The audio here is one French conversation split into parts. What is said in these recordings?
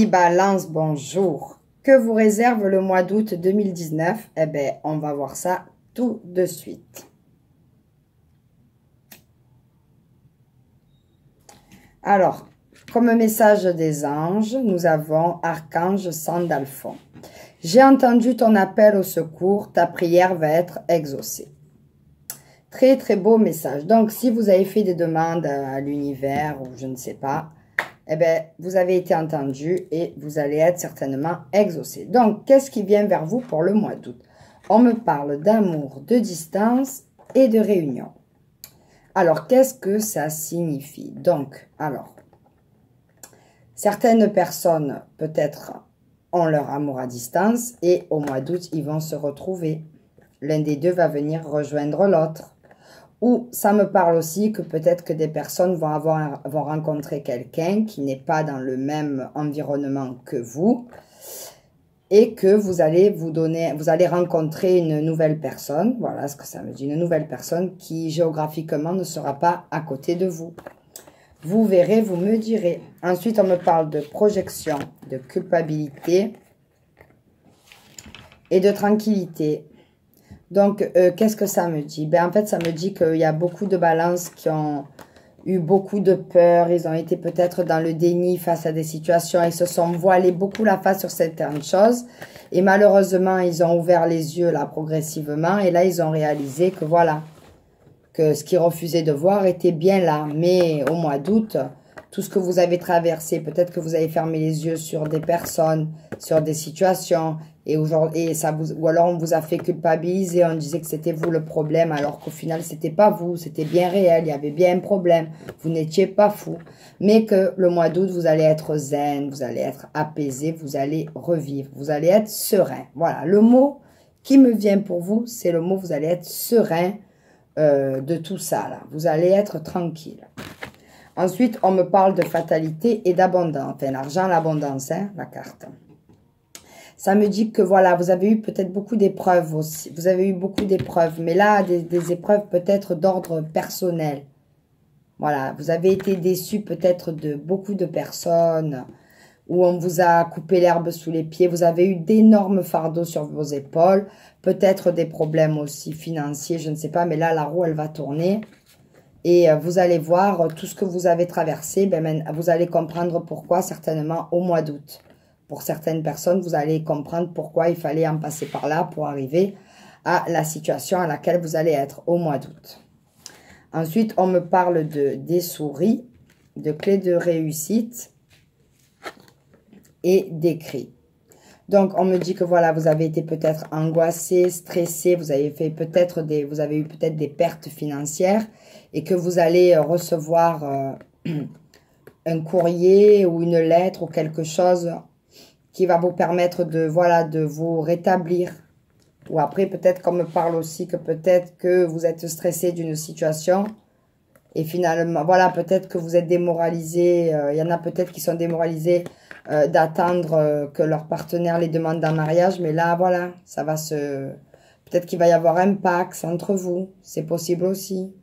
Balance, bonjour. Que vous réserve le mois d'août 2019? Eh bien, on va voir ça tout de suite. Alors, comme message des anges, nous avons Archange Sandalphon. J'ai entendu ton appel au secours, ta prière va être exaucée. Très, très beau message. Donc, si vous avez fait des demandes à l'univers ou je ne sais pas, eh bien, vous avez été entendu et vous allez être certainement exaucé. Donc, qu'est-ce qui vient vers vous pour le mois d'août? On me parle d'amour, de distance et de réunion. Alors, qu'est-ce que ça signifie? Donc, alors, certaines personnes, peut-être, ont leur amour à distance et au mois d'août, ils vont se retrouver. L'un des deux va venir rejoindre l'autre. Ou ça me parle aussi que peut-être que des personnes vont rencontrer quelqu'un qui n'est pas dans le même environnement que vous et que vous allez rencontrer une nouvelle personne. Voilà ce que ça me dit, une nouvelle personne qui géographiquement ne sera pas à côté de vous. Vous verrez, vous me direz. Ensuite, on me parle de projection, de culpabilité et de tranquillité. Donc, qu'est-ce que ça me dit? Ben, en fait, ça me dit qu'il y a beaucoup de balances qui ont eu beaucoup de peur. Ils ont été peut-être dans le déni face à des situations. Ils se sont voilés beaucoup la face sur certaines choses. Et malheureusement, ils ont ouvert les yeux là progressivement. Et là, ils ont réalisé que voilà, que ce qu'ils refusaient de voir était bien là. Mais au mois d'août, tout ce que vous avez traversé, peut-être que vous avez fermé les yeux sur des personnes, sur des situations, ou alors on vous a fait culpabiliser, on disait que c'était vous le problème, alors qu'au final, c'était pas vous, c'était bien réel, il y avait bien un problème, vous n'étiez pas fou. Mais que le mois d'août, vous allez être zen, vous allez être apaisé, vous allez revivre, vous allez être serein. Voilà, le mot qui me vient pour vous, c'est le mot, vous allez être serein de tout ça, là. Vous allez être tranquille. Ensuite, on me parle de fatalité et d'abondance. Enfin, l'argent, l'abondance, hein, la carte. Ça me dit que, voilà, vous avez eu peut-être beaucoup d'épreuves aussi. Vous avez eu beaucoup d'épreuves. Mais là, des épreuves peut-être d'ordre personnel. Voilà, vous avez été déçus peut-être de beaucoup de personnes. Où on vous a coupé l'herbe sous les pieds. Vous avez eu d'énormes fardeaux sur vos épaules. Peut-être des problèmes aussi financiers, je ne sais pas. Mais là, la roue, elle va tourner. Et vous allez voir tout ce que vous avez traversé, ben, vous allez comprendre pourquoi certainement au mois d'août. Pour certaines personnes, vous allez comprendre pourquoi il fallait en passer par là pour arriver à la situation à laquelle vous allez être au mois d'août. Ensuite, on me parle des souris, de clés de réussite et d'écrits. Donc, on me dit que voilà, vous avez été peut-être angoissé, stressé, vous avez eu peut-être des pertes financières et que vous allez recevoir un courrier ou une lettre ou quelque chose qui va vous permettre de, voilà, de vous rétablir. Ou après, peut-être qu'on me parle aussi que peut-être que vous êtes stressé d'une situation et finalement, voilà, peut-être que vous êtes démoralisé. Il y en a peut-être qui sont démoralisés d'attendre que leur partenaire les demande en mariage. Mais là, voilà, ça va se... Peut-être qu'il va y avoir un pacte entre vous. C'est possible aussi.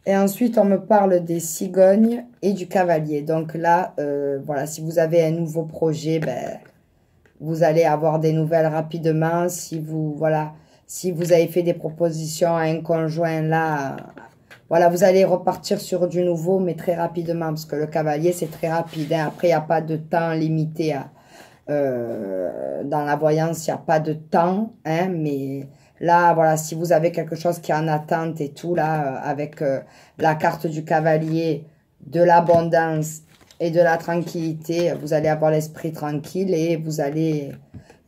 Et ensuite, on me parle des cigognes et du cavalier. Donc là, voilà, si vous avez un nouveau projet, ben, vous allez avoir des nouvelles rapidement. Si vous, voilà, si vous avez fait des propositions à un conjoint, là, voilà, vous allez repartir sur du nouveau, mais très rapidement. Parce que le cavalier, c'est très rapide. Hein. Après, il n'y a pas de temps limité. Dans la voyance, il n'y a pas de temps, hein, mais... Là, voilà, si vous avez quelque chose qui est en attente et tout, là, avec la carte du cavalier, de l'abondance et de la tranquillité, vous allez avoir l'esprit tranquille et vous allez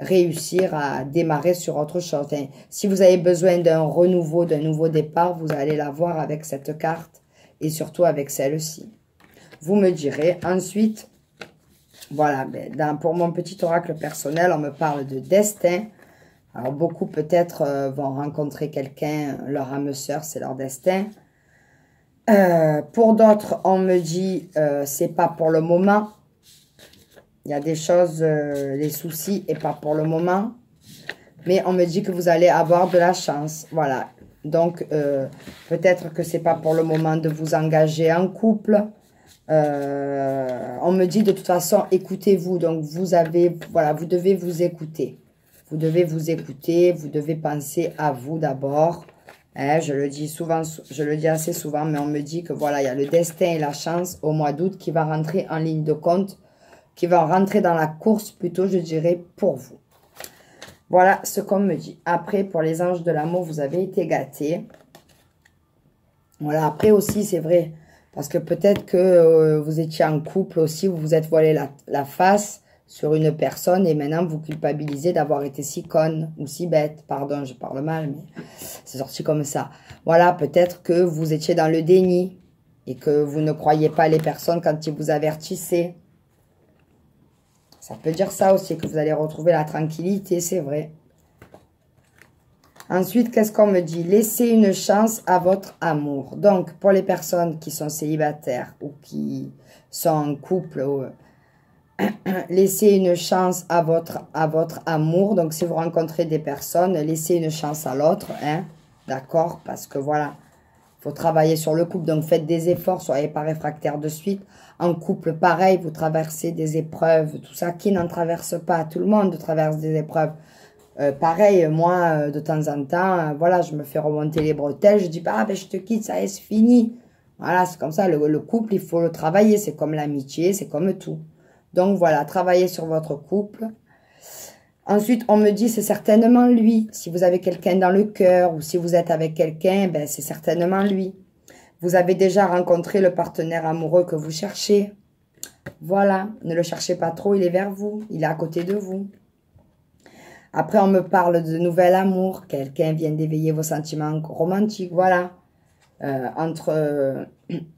réussir à démarrer sur autre chose. Enfin, si vous avez besoin d'un renouveau, d'un nouveau départ, vous allez l'avoir avec cette carte et surtout avec celle-ci. Vous me direz. Ensuite, voilà, ben, pour mon petit oracle personnel, on me parle de destin. Alors, beaucoup peut-être vont rencontrer quelqu'un, leur âme sœur, c'est leur destin. Pour d'autres, on me dit, c'est pas pour le moment. Il y a des choses, les soucis, et pas pour le moment. Mais on me dit que vous allez avoir de la chance. Voilà. Donc, peut-être que c'est pas pour le moment de vous engager en couple. On me dit de toute façon, écoutez-vous. Donc, vous avez, voilà, vous devez vous écouter. Vous devez vous écouter. Vous devez penser à vous d'abord. Hein, je le dis souvent, je le dis assez souvent, mais on me dit que voilà, il y a le destin et la chance au mois d'août qui va rentrer en ligne de compte, qui va rentrer dans la course plutôt, je dirais, pour vous. Voilà ce qu'on me dit. Après, pour les anges de l'amour, vous avez été gâtés. Voilà, après aussi, c'est vrai, parce que peut-être que vous étiez en couple aussi, vous vous êtes voilé la face sur une personne et maintenant vous culpabilisez d'avoir été si conne ou si bête. Pardon, je parle mal, mais c'est sorti comme ça. Voilà, peut-être que vous étiez dans le déni et que vous ne croyez pas les personnes quand ils vous avertissaient. Ça peut dire ça aussi, que vous allez retrouver la tranquillité, c'est vrai. Ensuite, qu'est-ce qu'on me dit? Laissez une chance à votre amour. Donc, pour les personnes qui sont célibataires ou qui sont en couple, laissez une chance à votre amour. Donc, si vous rencontrez des personnes, laissez une chance à l'autre. Hein? D'accord? Parce que voilà, il faut travailler sur le couple. Donc, faites des efforts. Soyez pas réfractaires de suite. En couple, pareil, vous traversez des épreuves. Tout ça, qui n'en traverse pas? Tout le monde traverse des épreuves. Pareil, moi, de temps en temps, voilà, je me fais remonter les bretelles. Je dis, bah, ben, je te quitte, ça y est, c'est fini. Voilà, c'est comme ça. Le couple, il faut le travailler. C'est comme l'amitié, c'est comme tout. Donc, voilà, travaillez sur votre couple. Ensuite, on me dit, c'est certainement lui. Si vous avez quelqu'un dans le cœur ou si vous êtes avec quelqu'un, ben, c'est certainement lui. Vous avez déjà rencontré le partenaire amoureux que vous cherchez. Voilà, ne le cherchez pas trop, il est vers vous, il est à côté de vous. Après, on me parle de nouvel amour. Quelqu'un vient d'éveiller vos sentiments romantiques, voilà.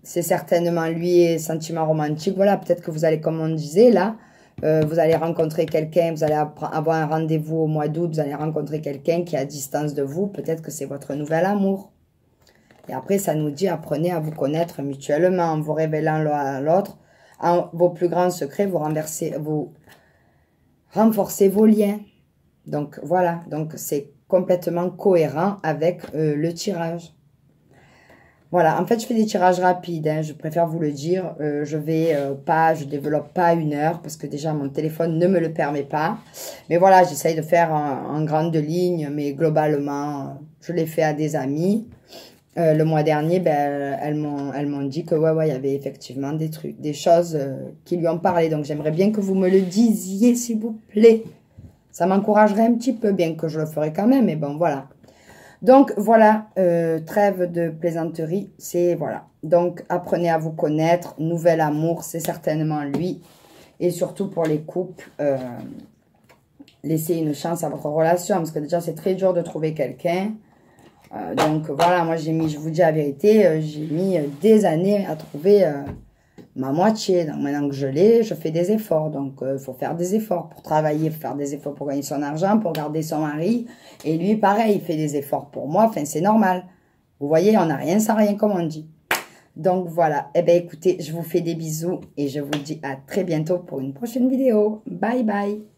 C'est certainement lui et sentiments romantiques. Voilà, peut-être que vous allez, comme on disait là, vous allez rencontrer quelqu'un, vous allez avoir un rendez-vous au mois d'août, vous allez rencontrer quelqu'un qui est à distance de vous. Peut-être que c'est votre nouvel amour. Et après, ça nous dit, apprenez à vous connaître mutuellement en vous révélant l'un à l'autre. En vos plus grands secrets, vous renforcez vos liens. Donc, voilà. Donc, c'est complètement cohérent avec le tirage. Voilà. En fait, je fais des tirages rapides. Hein, je préfère vous le dire. Je développe pas 1 heure parce que déjà, mon téléphone ne me le permet pas. Mais voilà, j'essaye de faire en grande ligne. Mais globalement, je l'ai fait à des amis. Le mois dernier, ben, elles m'ont dit que ouais, il y avait effectivement des trucs, des choses qui lui ont parlé. Donc, j'aimerais bien que vous me le disiez, s'il vous plaît. Ça m'encouragerait un petit peu, bien que je le ferai quand même, mais bon, voilà. Donc, voilà, trêve de plaisanterie, c'est, voilà. Donc, apprenez à vous connaître, nouvel amour, c'est certainement lui. Et surtout pour les couples, laissez une chance à votre relation, parce que déjà, c'est très dur de trouver quelqu'un. Donc voilà, moi je vous dis la vérité, j'ai mis des années à trouver ma moitié. Donc maintenant que je l'ai, je fais des efforts. Donc il faut faire des efforts pour travailler, faire des efforts pour gagner son argent, pour garder son mari. Et lui, pareil, il fait des efforts pour moi. Enfin, c'est normal. Vous voyez, on n'a rien sans rien, comme on dit. Donc voilà, eh bien écoutez, je vous fais des bisous et je vous dis à très bientôt pour une prochaine vidéo. Bye bye.